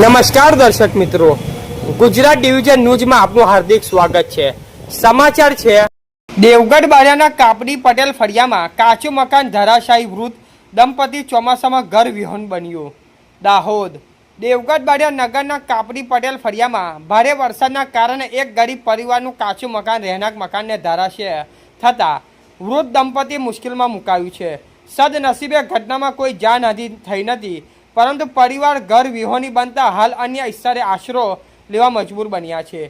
નમસ્કાર દર્શક મિત્રો, ગુજરાત ડિવિઝન ન્યૂઝમાં આપનું હાર્દિક સ્વાગત છે। સમાચાર છે, દેવગઢ બારિયાના કાપડી પટેલ ફળિયામાં કાચું મકાન ધરાશાયી, વૃદ્ધ દંપતી ચોમાસામાં ઘર વિહોણ બન્યું। દાહોદ દેવગઢ બારિયા નગરના કાપડી પટેલ ફળિયામાં ભારે વરસાદના કારણે એક ગરીબ પરિવારનું કાચું મકાન રહેણાંક મકાનને ધરાશય થતાં વૃદ્ધ દંપતી મુશ્કેલમાં મુકાયું છે। સદનસીબે ઘટનામાં કોઈ જાનહાનિ થઈ નથી, પરંતુ પરિવાર ઘર વિહોણી બનતા હાલ અન્ય સ્થળે આશરો લેવા મજબૂર બન્યા છે।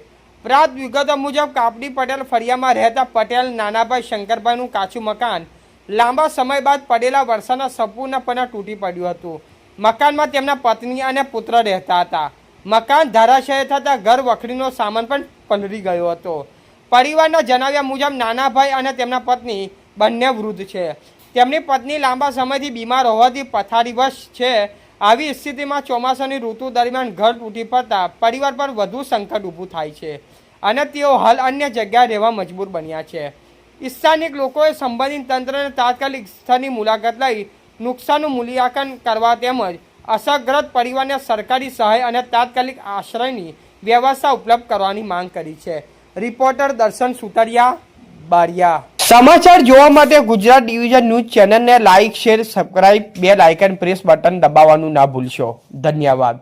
પ્રાપ્ત વિગતો મુજબ કાપડી પટેલ ફળિયામાં રહેતા પટેલ નાનાભાઈ શંકરભાઈનું કાચું મકાન લાંબા સમય બાદ પડેલા વરસાદના સંપૂર્ણપણે તૂટી પડ્યું હતું। મકાનમાં તેમના પત્ની અને પુત્ર રહેતા હતા। મકાન ધરાશય થતાં ઘર વખરીનો સામાન પણ પલળી ગયો હતો। પરિવારના જણાવ્યા મુજબ નાનાભાઈ અને તેમના પત્ની બંને વૃદ્ધ છે। તેમની પત્ની લાંબા સમયથી બીમાર હોવાથી પથારીવશ છે। આવી સ્થિતિમાં ચોમાસાની ઋતુ દરમિયાન ઘર તૂટી પડતા પરિવાર પર વધુ સંકટ ઊભું થાય છે અને તેઓ હાલ અન્ય જગ્યાએ રહેવા મજબૂર બન્યા છે। સ્થાનિક લોકોએ સંબંધિત તંત્રને તાત્કાલિક સ્થળની મુલાકાત લઈ નુકસાનનું મૂલ્યાંકન કરવા તેમજ અસરગ્રસ્ત પરિવારને સરકારી સહાય અને તાત્કાલિક આશ્રયની વ્યવસ્થા ઉપલબ્ધ કરવાની માંગ કરી છે। રિપોર્ટર દર્શન સુતરિયા, બારિયા। સમાચાર જોવા માટે ગુજરાત ડિવિઝન ન્યૂઝ ચેનલને like, share, subscribe, bell icon press button દબાવવાનું ના ભૂલશો। ધન્યવાદ।